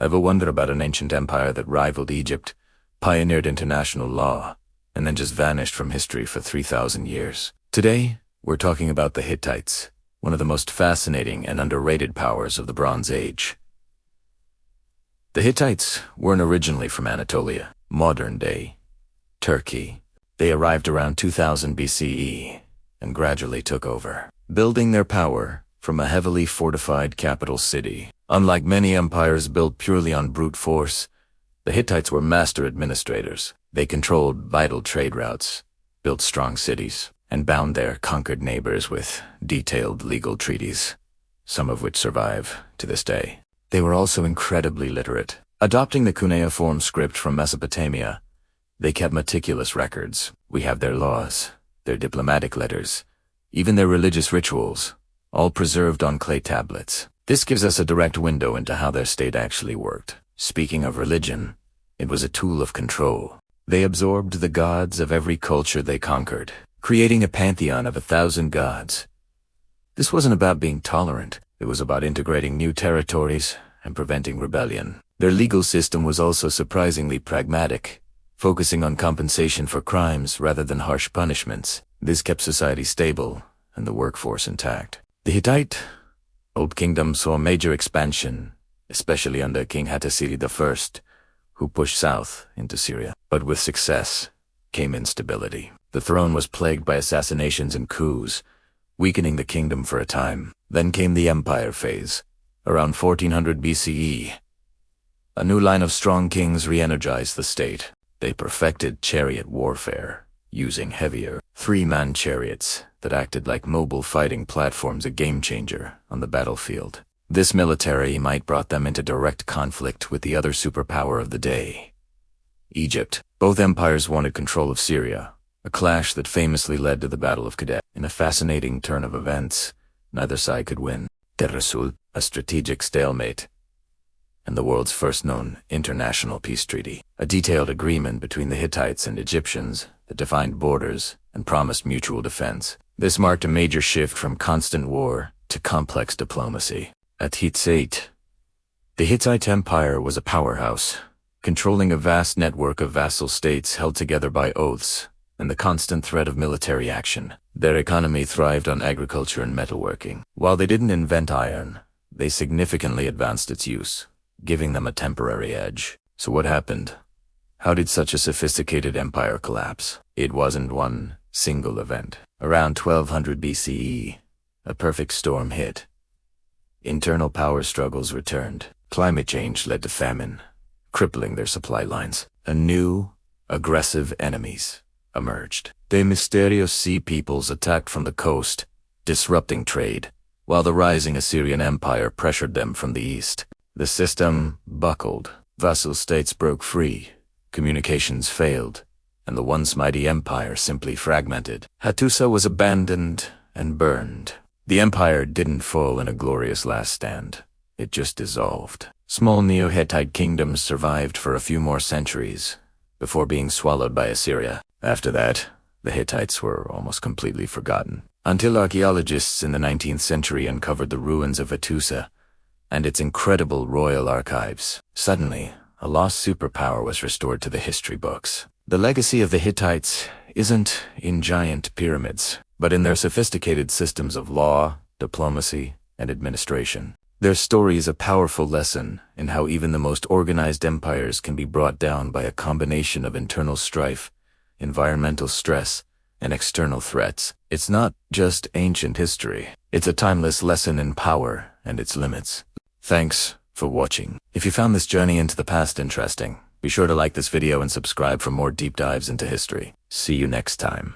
Ever wonder about an ancient empire that rivaled Egypt, pioneered international law, and then just vanished from history for 3,000 years? Today, we're talking about the Hittites, one of the most fascinating and underrated powers of the Bronze Age. The Hittites weren't originally from Anatolia, modern-day Turkey. They arrived around 2000 BCE and gradually took over, building their power from a heavily fortified capital city. Unlike many empires built purely on brute force, the Hittites were master administrators. They controlled vital trade routes, built strong cities, and bound their conquered neighbors with detailed legal treaties, some of which survive to this day. They were also incredibly literate. Adopting the Cuneiform script from Mesopotamia, they kept meticulous records. We have their laws, their diplomatic letters, even their religious rituals, all preserved on clay tablets. This gives us a direct window into how their state actually worked. Speaking of religion, it was a tool of control. They absorbed the gods of every culture they conquered, creating a pantheon of 1,000 gods. This wasn't about being tolerant. It was about integrating new territories and preventing rebellion. Their legal system was also surprisingly pragmatic, focusing on compensation for crimes rather than harsh punishments. This kept society stable and the workforce intact. The Hittite Old Kingdom saw major expansion, especially under King Hattusa I, who pushed south into Syria. But with success came instability. The throne was plagued by assassinations and coups, weakening the kingdom for a time. Then came the Empire phase, around 1400 BCE. A new line of strong kings re-energized the state. They perfected chariot warfare, using heavier three-man chariots that acted like mobile fighting platforms, a game-changer on the battlefield. This military might brought them into direct conflict with the other superpower of the day, Egypt. Both empires wanted control of Syria, a clash that famously led to the Battle of Kadesh. In a fascinating turn of events, neither side could win. The result, a strategic stalemate, and the world's first known international peace treaty, a detailed agreement between the Hittites and Egyptians that defined borders and promised mutual defense. This marked a major shift from constant war to complex diplomacy. At Hittite, the Hittite Empire was a powerhouse, controlling a vast network of vassal states held together by oaths and the constant threat of military action. Their economy thrived on agriculture and metalworking. While they didn't invent iron, they significantly advanced its use, giving them a temporary edge. So what happened? How did such a sophisticated empire collapse? It wasn't one single event. Around 1200 BCE, a perfect storm hit. Internal power struggles returned. Climate change led to famine, crippling their supply lines. A new, aggressive enemies emerged. The mysterious sea peoples attacked from the coast, disrupting trade, while the rising Assyrian Empire pressured them from the east. The system buckled. Vassal states broke free, communications failed, and the once mighty empire simply fragmented. Hattusa was abandoned and burned. The empire didn't fall in a glorious last stand. It just dissolved. Small Neo Hittite kingdoms survived for a few more centuries before being swallowed by Assyria. After that, the Hittites were almost completely forgotten, until archaeologists in the 19th century uncovered the ruins of Hattusa and its incredible royal archives. Suddenly, a lost superpower was restored to the history books. The legacy of the Hittites isn't in giant pyramids, but in their sophisticated systems of law, diplomacy, and administration. Their story is a powerful lesson in how even the most organized empires can be brought down by a combination of internal strife, environmental stress, and external threats. It's not just ancient history. It's a timeless lesson in power and its limits. Thanks for watching. If you found this journey into the past interesting, be sure to like this video and subscribe for more deep dives into history. See you next time.